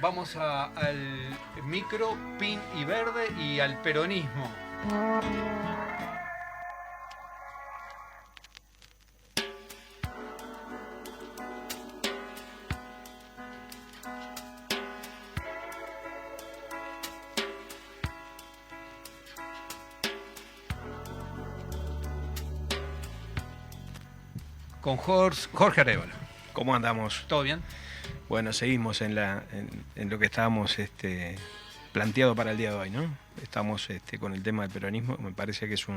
Vamos al micro, pin y verde y al peronismo. Con Jorge Arévalo. ¿Cómo andamos? ¿Todo bien? Bueno, seguimos en lo que estábamos planteado para el día de hoy, ¿no? Estamos con el tema del peronismo. Me parece que es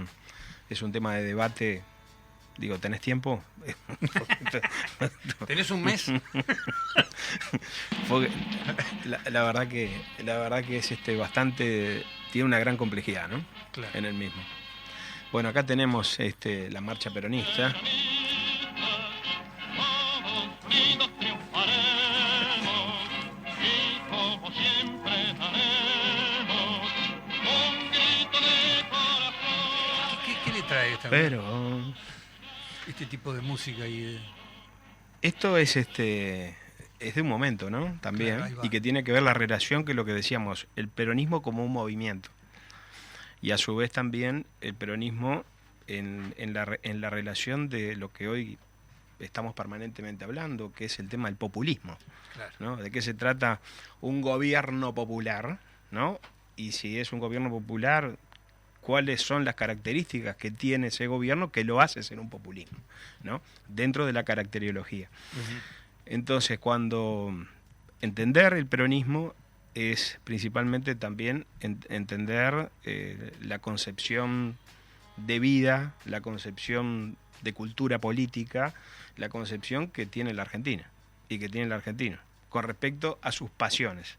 un tema de debate. Digo, ¿tenés tiempo? ¿Tenés un mes? Porque la verdad que es bastante. Tiene una gran complejidad, ¿no? Claro. En el mismo. Bueno, acá tenemos la marcha peronista. ¿Qué le trae Pero este tipo de música y esto es de un momento, ¿no? También, claro, y que tiene que ver la relación que lo que decíamos, el peronismo como un movimiento. Y a su vez también el peronismo en la relación de lo que hoy estamos permanentemente hablando, que es el tema del populismo, claro, ¿no? De qué se trata un gobierno popular, ¿no? Y si es un gobierno popular, cuáles son las características que tiene ese gobierno que lo hace ser un populismo, ¿no? Dentro de la caracteriología. Uh-huh. Entonces, cuando entender el peronismo es principalmente también entender la concepción de vida, la concepción de cultura política, la concepción que tiene la Argentina y que tiene el argentino con respecto a sus pasiones,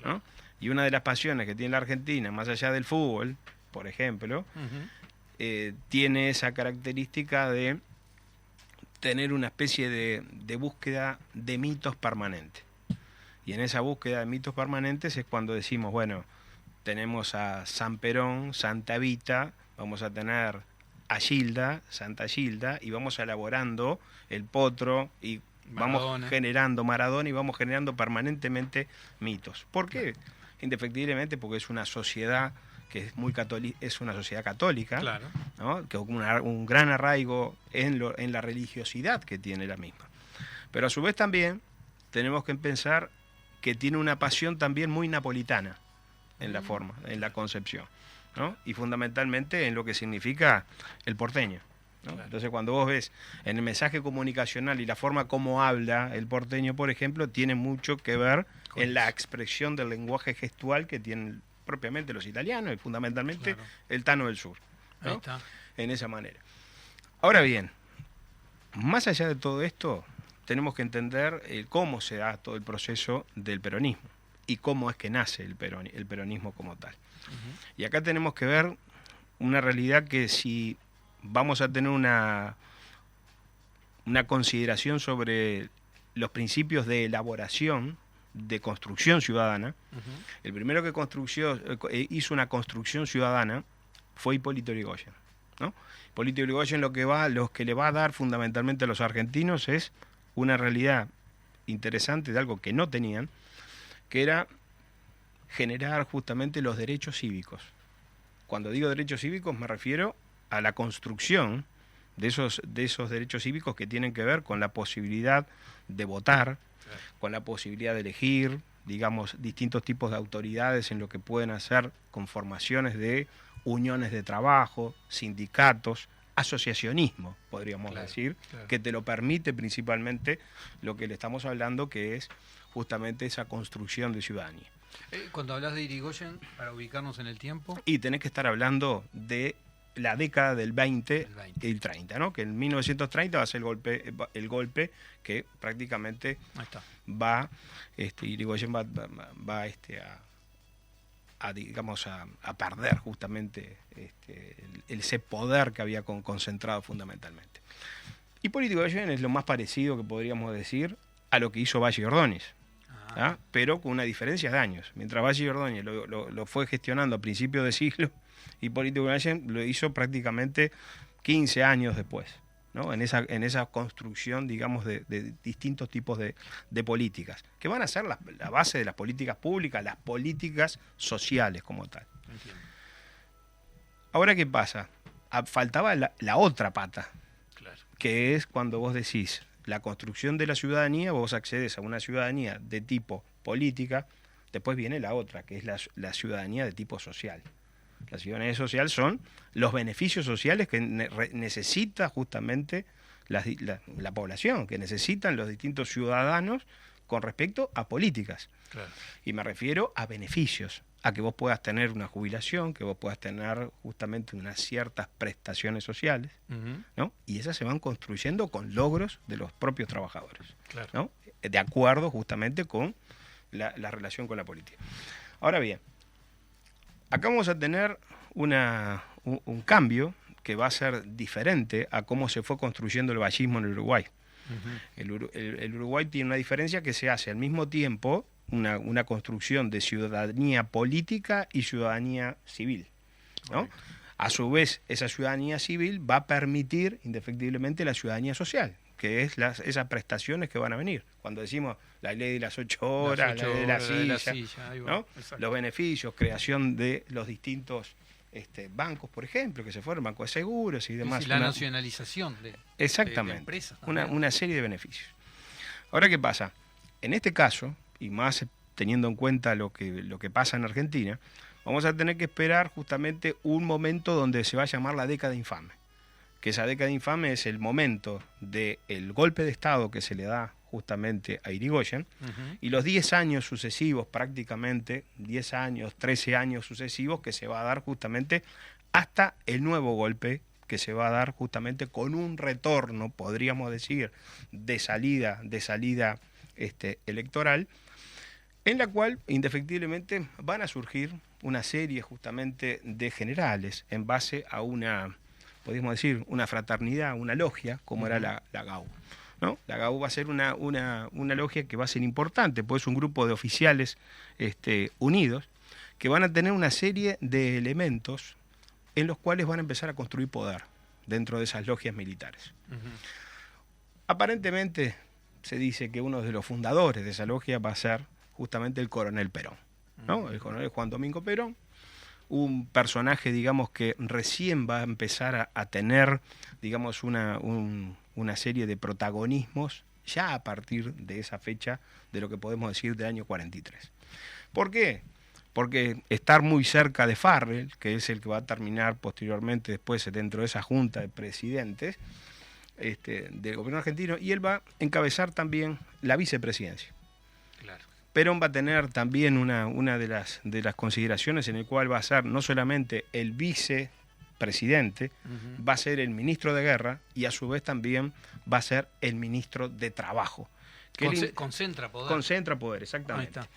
¿no? Y una de las pasiones que tiene la Argentina, más allá del fútbol, por ejemplo, uh-huh, tiene esa característica de tener una especie de búsqueda de mitos permanentes. Y en esa búsqueda de mitos permanentes es cuando decimos, bueno, tenemos a San Perón, Santa Evita, vamos a tener a Gilda, Santa Gilda, y vamos elaborando el potro y Maradona. Vamos generando Maradona y vamos generando permanentemente mitos. ¿Por qué? Claro. Indefectiblemente porque es una sociedad que es muy es una sociedad católica, claro, ¿no? Que un gran arraigo en la religiosidad que tiene la misma. Pero a su vez también tenemos que pensar que tiene una pasión también muy napolitana en la forma, en la concepción, ¿no? Y fundamentalmente en lo que significa el porteño, ¿no? Claro. Entonces, cuando vos ves en el mensaje comunicacional y la forma como habla el porteño, por ejemplo, tiene mucho que ver en la expresión del lenguaje gestual que tienen propiamente los italianos y fundamentalmente claro, el Tano del Sur, ¿no? Ahí está. En esa manera. Ahora bien, más allá de todo esto, tenemos que entender cómo se da todo el proceso del peronismo y cómo es que nace el peronismo como tal. Uh-huh. Y acá tenemos que ver una realidad que si vamos a tener una consideración sobre los principios de elaboración, de construcción ciudadana, uh-huh, el primero que hizo una construcción ciudadana fue Hipólito Yrigoyen, ¿no? Hipólito Yrigoyen lo que le va a dar fundamentalmente a los argentinos es una realidad interesante de algo que no tenían, que era generar justamente los derechos cívicos. Cuando digo derechos cívicos me refiero a la construcción de esos derechos cívicos que tienen que ver con la posibilidad de votar, con la posibilidad de elegir, digamos, distintos tipos de autoridades en lo que pueden hacer conformaciones de uniones de trabajo, sindicatos, asociacionismo, podríamos decir, que te lo permite principalmente lo que le estamos hablando, que es justamente esa construcción de ciudadanía. Cuando hablas de Yrigoyen, para ubicarnos en el tiempo... Y tenés que estar hablando de la década del 20 y el 30, ¿no? Que en 1930 va a ser el golpe que prácticamente va, Yrigoyen va a perder justamente ese poder que había concentrado fundamentalmente. Hipólito Yrigoyen es lo más parecido que podríamos decir a lo que hizo Valle y Ordóñez, ¿ah? Pero con una diferencia de años. Mientras Valle y Ordóñez lo fue gestionando a principios de siglo, Hipólito Yrigoyen lo hizo prácticamente 15 años después, ¿no? En esa construcción, digamos, de distintos tipos de políticas, que van a ser la base de las políticas públicas, las políticas sociales como tal. Entiendo. Ahora, ¿qué pasa? Faltaba la otra pata, Claro. que es cuando vos decís la construcción de la ciudadanía, vos accedes a una ciudadanía de tipo política, después viene la otra, que es la ciudadanía de tipo social. La ciudadanía social son los beneficios sociales que necesita justamente la población, que necesitan los distintos ciudadanos con respecto a políticas. Claro. Y me refiero a beneficios, a que vos puedas tener una jubilación, que vos puedas tener justamente unas ciertas prestaciones sociales, Ujú. ¿no? Y esas se van construyendo con logros de los propios trabajadores, Claro. ¿no? De acuerdo justamente con la relación con la política. Ahora bien, acá vamos a tener un cambio que va a ser diferente a cómo se fue construyendo el vallismo en el Uruguay. Ujú. El Uruguay tiene una diferencia que se hace al mismo tiempo una construcción de ciudadanía política y ciudadanía civil, ¿no? Correcto. A su vez, esa ciudadanía civil va a permitir indefectiblemente la ciudadanía social, que es esas prestaciones que van a venir. Cuando decimos la ley de las 8 horas, Las 8 la ley de la horas, la de la silla, silla, ahí va. ¿no? Exacto. Los beneficios, creación de los distintos bancos, por ejemplo, que se fueron, bancos de seguros y demás. Sí, la nacionalización de Exactamente, empresas también. una serie de beneficios. Ahora, ¿qué pasa? En este caso, y más teniendo en cuenta lo que pasa en Argentina, vamos a tener que esperar justamente un momento donde se va a llamar la década infame. Que esa década infame es el momento del golpe de Estado que se le da justamente a Irigoyen, Ujú. y los 10 años sucesivos, prácticamente 10 años, 13 años sucesivos, que se va a dar justamente hasta el nuevo golpe que se va a dar justamente con un retorno, podríamos decir, de salida electoral, en la cual indefectiblemente van a surgir una serie justamente de generales en base a podríamos decir, una fraternidad, una logia, como era la GAU, ¿no? La GAU va a ser una logia que va a ser importante, pues es un grupo de oficiales unidos que van a tener una serie de elementos en los cuales van a empezar a construir poder dentro de esas logias militares. Ujú. Aparentemente se dice que uno de los fundadores de esa logia va a ser justamente el coronel Perón, ¿no? El coronel Juan Domingo Perón, un personaje, digamos, que recién va a empezar a tener, digamos, una serie de protagonismos ya a partir de esa fecha, de lo que podemos decir del año 43. ¿Por qué? Porque estar muy cerca de Farrell, que es el que va a terminar posteriormente después dentro de esa junta de presidentes del gobierno argentino, y él va a encabezar también la vicepresidencia. Claro. Perón va a tener también una de las consideraciones en el cual va a ser no solamente el vicepresidente, Ujú. va a ser el ministro de guerra y a su vez también va a ser el ministro de trabajo. Que Concentra poder. concentra poder, Ahí exactamente. está.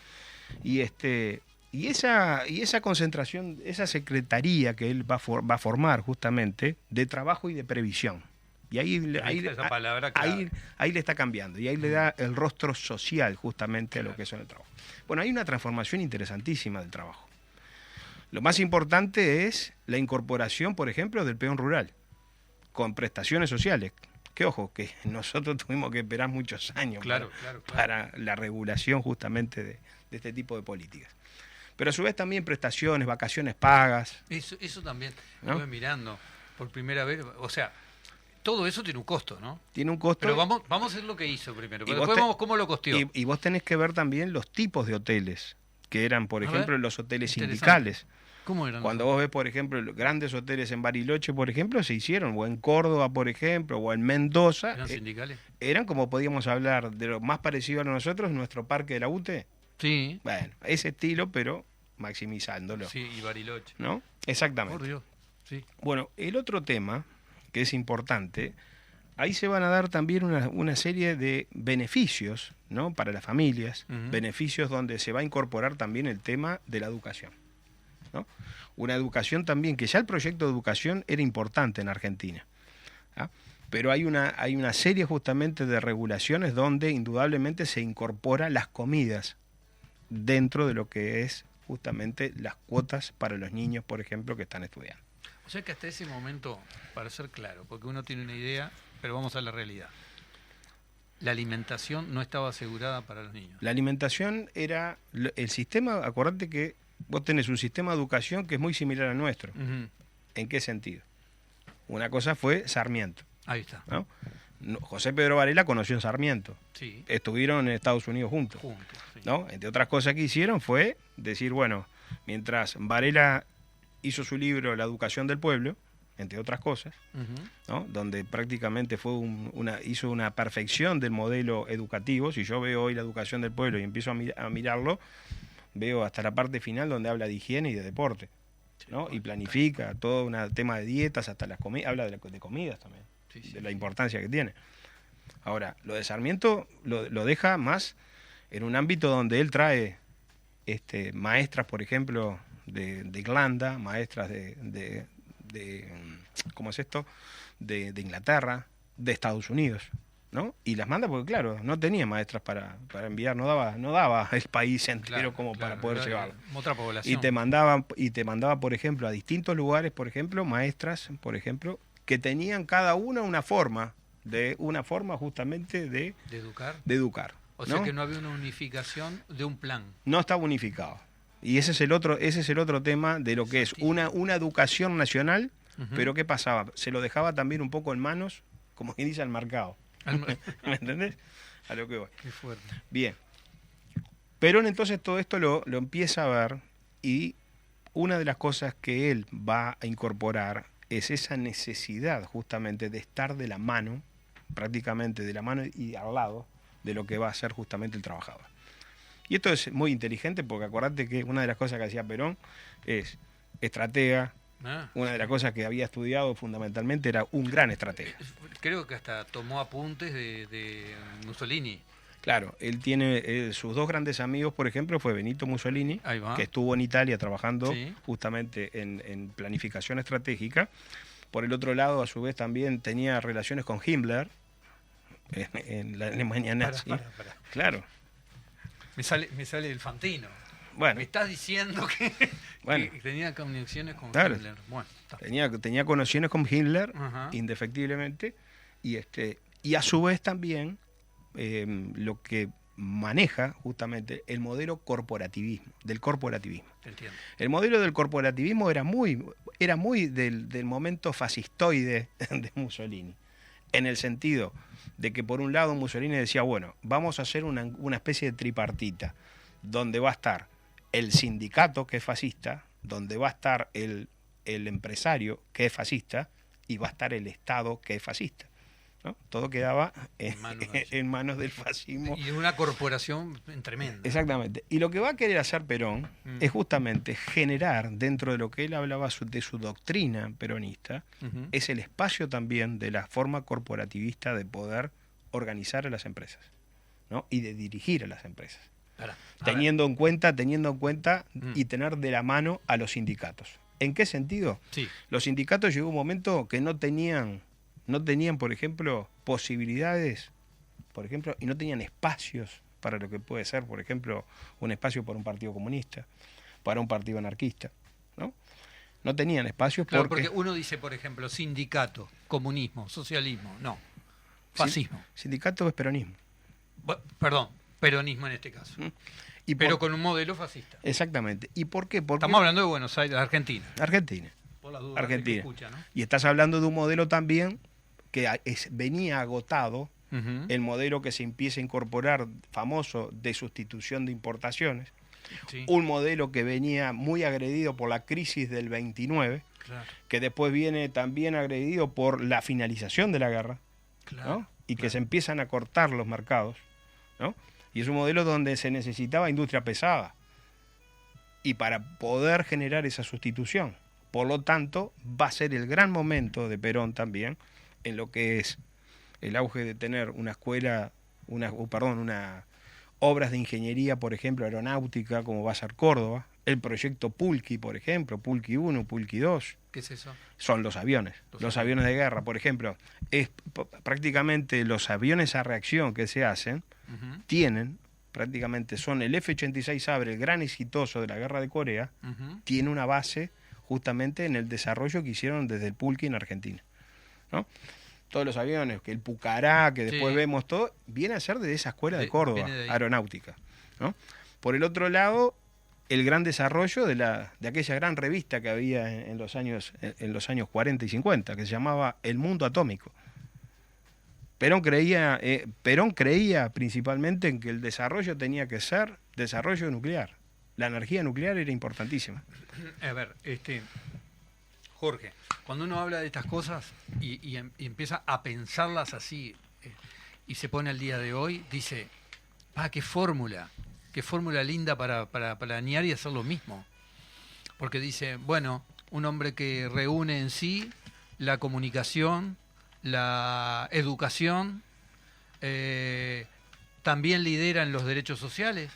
Y esa concentración, esa secretaría que él va a formar justamente de trabajo y de previsión. Y ahí está esa palabra clave. ahí le está cambiando, y ahí le da el rostro social justamente a lo que es el trabajo. Bueno, hay una transformación interesantísima del trabajo. Lo más importante es la incorporación, por ejemplo, del peón rural, con prestaciones sociales. Que ojo, que nosotros tuvimos que esperar muchos años Claro. para la regulación justamente de este tipo de políticas. Pero a su vez también prestaciones, vacaciones pagas. Eso también, ¿No? estuve mirando por primera vez, o sea, todo eso tiene un costo, ¿no? Tiene un costo. Pero vamos a hacer lo que hizo primero, Y pero vos después te- vamos cómo lo costeó. Y vos tenés que ver también los tipos de hoteles, que eran, por A ejemplo, ver, los hoteles interesante. sindicales. ¿Cómo eran? Cuando vos ves, por ejemplo, los grandes hoteles en Bariloche, por ejemplo, se hicieron, o en Córdoba, por ejemplo, o en Mendoza, ¿Eran sindicales? eran como podíamos hablar de lo más parecido a nosotros, nuestro parque de la UTE. Sí. Bueno, ese estilo, pero maximizándolo, Sí, y Bariloche. ¿no? Por Exactamente. Dios. Sí. Bueno, el otro tema que es importante, ahí se van a dar también una serie de beneficios, ¿no? Para las familias, Ujú. beneficios donde se va a incorporar también el tema de la educación, ¿no? Una educación también, que ya el proyecto de educación era importante en Argentina, ¿ah? Pero hay una serie justamente de regulaciones donde indudablemente se incorpora las comidas dentro de lo que es justamente las cuotas para los niños, por ejemplo, que están estudiando. O sea que hasta ese momento, para ser claro, porque uno tiene una idea pero vamos a la realidad. La alimentación no estaba asegurada para los niños. La alimentación era... El sistema, acordate que vos tenés un sistema de educación que es muy similar al nuestro. Ujú. ¿En qué sentido? Una cosa fue Sarmiento, Ahí está. ¿no? José Pedro Varela conoció en Sarmiento. Sí. Estuvieron en Estados Unidos juntos. Juntos. Sí. ¿No? Entre otras cosas que hicieron fue decir, bueno, mientras Varela hizo su libro La educación del pueblo, entre otras cosas, Ujú. ¿no? Donde prácticamente fue hizo una perfección del modelo educativo. Si yo veo hoy La educación del pueblo y empiezo a mirarlo, veo hasta la parte final donde habla de higiene y de deporte, ¿no? Y planifica todo un tema de dietas, hasta las comidas, habla de comidas también, Sí, sí, de la sí. importancia que tiene. Ahora, lo de Sarmiento lo deja más en un ámbito donde él trae maestras, por ejemplo, de Irlanda, maestras de ¿cómo es esto? De Inglaterra, de Estados Unidos, ¿no? Y las manda porque, claro, no tenía maestras para enviar, no daba el país entero Claro, como claro, para poder era llevarlo. otra población. Y te mandaba, por ejemplo, a distintos lugares, por ejemplo, maestras, por ejemplo, que tenían cada una forma justamente de ¿De educar? educar. O sea ¿no? que no había una unificación de un plan. No estaba unificado. Y ese es el otro tema de lo que es una educación nacional, Ujú. pero ¿qué pasaba? Se lo dejaba también un poco en manos, como quien dice, al mercado. Qué ¿Me entendés? A lo que voy. fuerte. Bien. Perón entonces todo esto lo empieza a ver, y una de las cosas que él va a incorporar es esa necesidad justamente de estar de la mano, prácticamente de la mano y al lado de lo que va a ser justamente el trabajador. Y esto es muy inteligente porque acordate que una de las cosas que hacía Perón es estratega. Ah, Una de las cosas que había estudiado fundamentalmente era un gran estratega. creo que hasta tomó apuntes de Mussolini. Claro, él tiene sus dos grandes amigos, por ejemplo, fue Benito Mussolini, Ahí va. que estuvo en Italia trabajando Sí. justamente en planificación estratégica. Por el otro lado, a su vez, también tenía relaciones con Himmler en la Alemania nazi. Pará. Claro. Me sale el Fantino. Bueno, Me estás diciendo que, Bueno. que tenía conexiones con Claro. Hitler. Bueno, está. tenía conexiones con Hitler, Ajá. indefectiblemente, y a su vez también lo que maneja justamente el modelo del corporativismo. Te entiendo. El modelo del corporativismo era muy del momento fascistoide de Mussolini, en el sentido de que por un lado Mussolini decía, bueno, vamos a hacer una especie de tripartita, donde va a estar el sindicato, que es fascista, donde va a estar el empresario, que es fascista, y va a estar el Estado, que es fascista, ¿no? Todo quedaba en manos del fascismo. Y una corporación tremenda. Exactamente. Y lo que va a querer hacer Perón Mm. es justamente generar, dentro de lo que él hablaba de su doctrina peronista, Ujú. es el espacio también de la forma corporativista de poder organizar a las empresas, ¿no? Y de dirigir a las empresas. Pará. A Teniendo en cuenta Mm. y tener de la mano a los sindicatos. ¿En qué sentido? ver. Sí. Los sindicatos llegó un momento que no tenían, por ejemplo, posibilidades, por ejemplo, y no tenían espacios para lo que puede ser, por ejemplo, un espacio para un partido comunista, para un partido anarquista, ¿no? No tenían espacios Claro, porque uno dice, por ejemplo, sindicato, comunismo, socialismo. No. Fascismo. Sindicato es peronismo. Perdón, peronismo en este caso. Y Pero con un modelo fascista. Exactamente. ¿Y por qué? Porque Estamos hablando de Buenos Aires, Argentina. Argentina. Por las dudas Argentina. que escucha, ¿no? Y estás hablando de un modelo también que venía agotado, Ujú. el modelo que se empieza a incorporar, famoso, de sustitución de importaciones, Sí, un modelo que venía muy agredido por la crisis del 29, claro, que después viene también agredido por la finalización de la guerra, claro. ¿no? Y que claro. se empiezan a cortar los mercados, ¿no? Y es un modelo donde se necesitaba industria pesada, y para poder generar esa sustitución. Por lo tanto, va a ser el gran momento de Perón también en lo que es el auge de tener una escuela, unas obras de ingeniería, por ejemplo, aeronáutica, como va a ser Córdoba, el proyecto Pulqui, por ejemplo, Pulqui 1, Pulqui 2, ¿Qué es eso? son los aviones, los aviones de guerra, por ejemplo. Prácticamente los aviones a reacción que se hacen Ujú, prácticamente son el F-86 Sabre, el gran exitoso de la guerra de Corea, ujú. tiene una base justamente en el desarrollo que hicieron desde el Pulqui en Argentina, ¿no? todos los aviones, que el Pucará, que después Sí. vemos todo, viene a ser de esa escuela de Córdoba, Viene de ahí. aeronáutica, ¿no? Por el otro lado, el gran desarrollo de aquella gran revista que había en los años 40 y 50, que se llamaba El Mundo Atómico. Perón creía principalmente en que el desarrollo tenía que ser desarrollo nuclear. La energía nuclear era importantísima. A ver, Jorge, cuando uno habla de estas cosas y empieza a pensarlas así y se pone al día de hoy, dice, qué fórmula linda para planear y hacer lo mismo. Porque dice, bueno, un hombre que reúne en sí la comunicación, la educación, también lidera en los derechos sociales.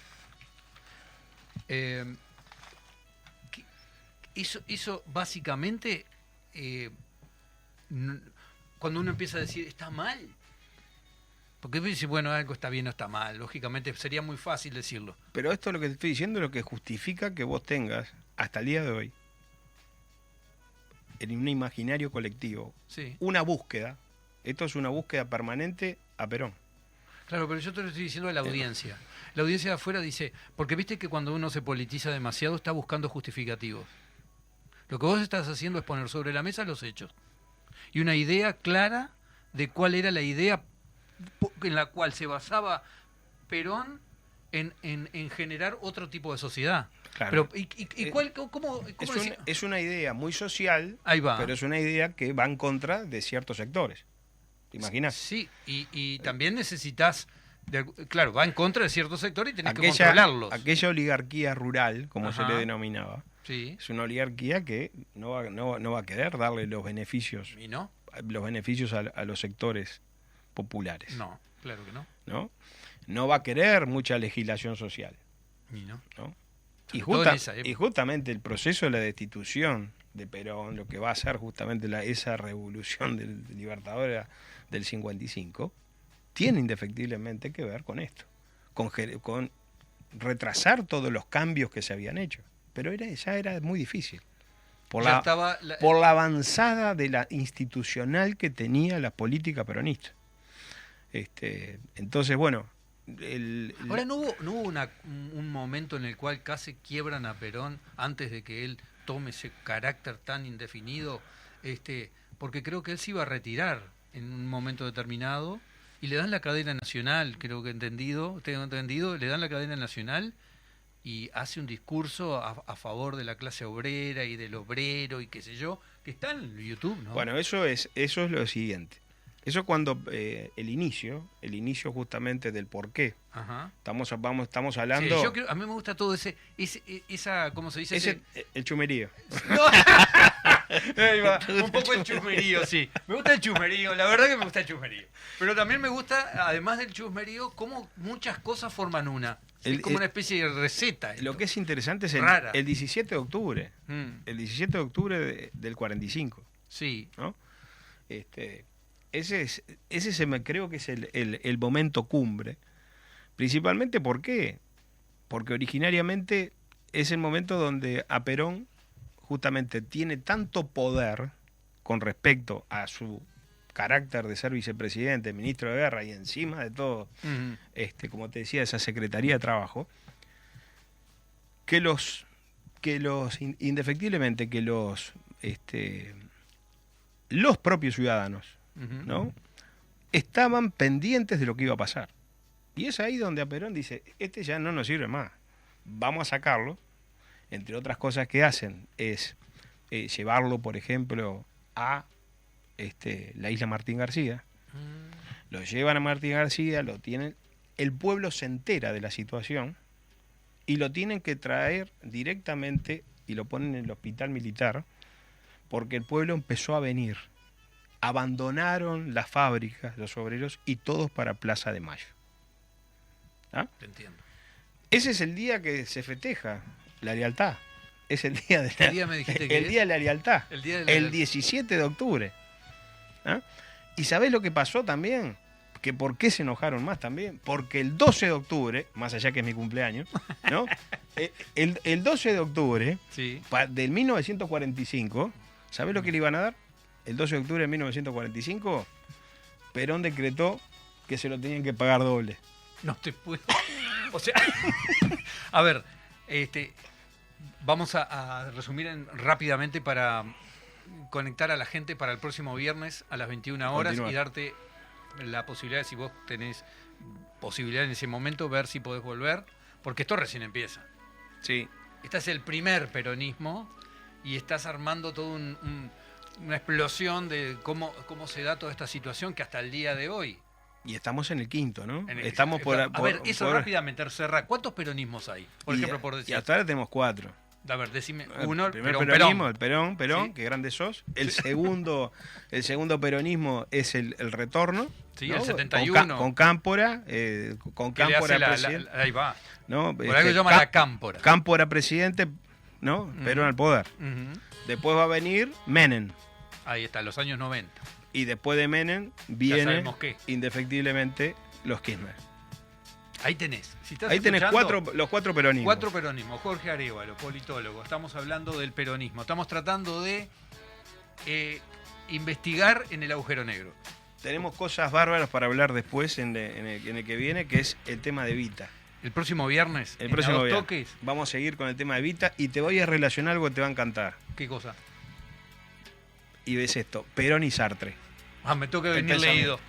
Eso básicamente, cuando uno empieza a decir, está mal. Porque dice, bueno, algo está bien o está mal. Lógicamente sería muy fácil decirlo. Pero esto lo que te estoy diciendo es lo que justifica que vos tengas, hasta el día de hoy, en un imaginario colectivo, Sí. una búsqueda. Esto es una búsqueda permanente a Perón. Claro, pero yo te lo estoy diciendo a la audiencia. La audiencia de afuera dice, porque viste que cuando uno se politiza demasiado está buscando justificativos. Lo que vos estás haciendo es poner sobre la mesa los hechos. Y una idea clara de cuál era la idea en la cual se basaba Perón en generar otro tipo de sociedad. Claro. Pero, ¿y cuál, cómo Es una idea muy social, Ahí va. pero es una idea que va en contra de ciertos sectores. ¿Te imaginas? Sí, y también necesitas, claro, va en contra de ciertos sectores y tenés que Aquella controlarlos. oligarquía rural, como se Ajá. le denominaba, Sí, es una oligarquía que no va a querer darle los beneficios ¿y no? a los sectores populares. No, claro que no. ¿No? No va a querer mucha legislación social. ¿Y no? ¿No? Sobre Y, todo en esa época. y justamente el proceso de la destitución de Perón, lo que va a hacer justamente esa revolución libertadora del 55, tiene indefectiblemente que ver con esto, con retrasar todos los cambios que se habían hecho. Pero ya era muy difícil. Por Ya la, estaba por la avanzada de la institucional que tenía la política peronista. Entonces, bueno... Ahora, ¿no hubo un momento en el cual casi quiebran a Perón antes de que él tome ese carácter tan indefinido? Porque creo que él se iba a retirar en un momento determinado y le dan la cadena nacional, tengo entendido, le dan la cadena nacional y hace un discurso a favor de la clase obrera y del obrero y qué sé yo, que está en YouTube, ¿no? Bueno, eso es lo siguiente. Eso cuando el inicio justamente del por qué. Ajá. Estamos hablando... Sí, a mí me gusta todo esa ¿cómo se dice? El chumerío. No. Ahí va, un poco el chusmerío, sí. Me gusta el chusmerío, la verdad que me gusta el chusmerío. Pero también me gusta, además del chusmerío, cómo muchas cosas forman una. Es como una especie de receta. Lo que es interesante es el 17 de octubre. El 17 de octubre del 45. Sí. ¿No? Creo que es el momento cumbre. Principalmente, ¿por qué? Porque originariamente es el momento donde a Perón justamente tiene tanto poder con respecto a su carácter de ser vicepresidente, ministro de guerra y encima de todo, como te decía, esa Secretaría de Trabajo, indefectiblemente que los propios ciudadanos, ¿no?, estaban pendientes de lo que iba a pasar. Y es ahí donde a Perón dice, ya no nos sirve más, vamos a sacarlo. Entre otras cosas que hacen es llevarlo, por ejemplo, a la isla Martín García. Lo llevan a Martín García, lo tienen, el pueblo se entera de la situación y lo tienen que traer directamente y lo ponen en el hospital militar porque el pueblo empezó a venir. Abandonaron las fábricas, los obreros, y todos para Plaza de Mayo. ¿Ah? Te entiendo. Ese es el día que se festeja la lealtad. Es el día de ¿Qué día me dijiste que el día de la lealtad. El día de la el lealtad. 17 de octubre. ¿Ah? ¿Y sabés lo que pasó también? Que por qué se enojaron más también. Porque el 12 de octubre, más allá que es mi cumpleaños, ¿no? el 12 de octubre Sí. del 1945, ¿sabés lo que le iban a dar? El 12 de octubre de 1945, Perón decretó que se lo tenían que pagar doble. No te puedo. O sea, a ver, vamos a resumir rápidamente para conectar a la gente para el próximo viernes a las 21 horas. Continúa. Y darte la posibilidad, si vos tenés posibilidad en ese momento, ver si podés volver, porque esto recién empieza. Sí. Este es el primer peronismo y estás armando toda una explosión de cómo se da toda esta situación que hasta el día de hoy. Y estamos en el quinto, ¿no? En el- Estamos por... a ver, por- eso por- rápidamente, cerra. ¿Cuántos peronismos hay? Por ejemplo, por y decir. hasta ahora tenemos 4. A ver, decime El uno, primer Perón, peronismo, el Perón, Sí. que grande sos. El segundo peronismo es el retorno. Sí, ¿no? el 71. Con Cámpora, con que le Cámpora hace presidente. ahí va. ¿no? Por algo se llama la cámpora. Cámpora presidente, ¿no? Perón al poder. Ujú. Después va a venir Menem. Ahí está, los años 90. Y después de Menem viene sabemos qué. indefectiblemente los Kirchner. Ahí tenés. Si estás Ahí tenés escuchando, los 4 peronismos. 4 peronismos. Jorge Arévalo, politólogo. Estamos hablando del peronismo. Estamos tratando de investigar en el agujero negro. Tenemos cosas bárbaras para hablar después en el que viene, que es el tema de Evita. El próximo viernes, El en próximo A Dos viernes. Toques, Vamos a seguir con el tema de Evita y te voy a relacionar algo que te va a encantar. ¿qué cosa? Y ves esto, Perón y Sartre. Ah, me toca El venir pensamiento. leído.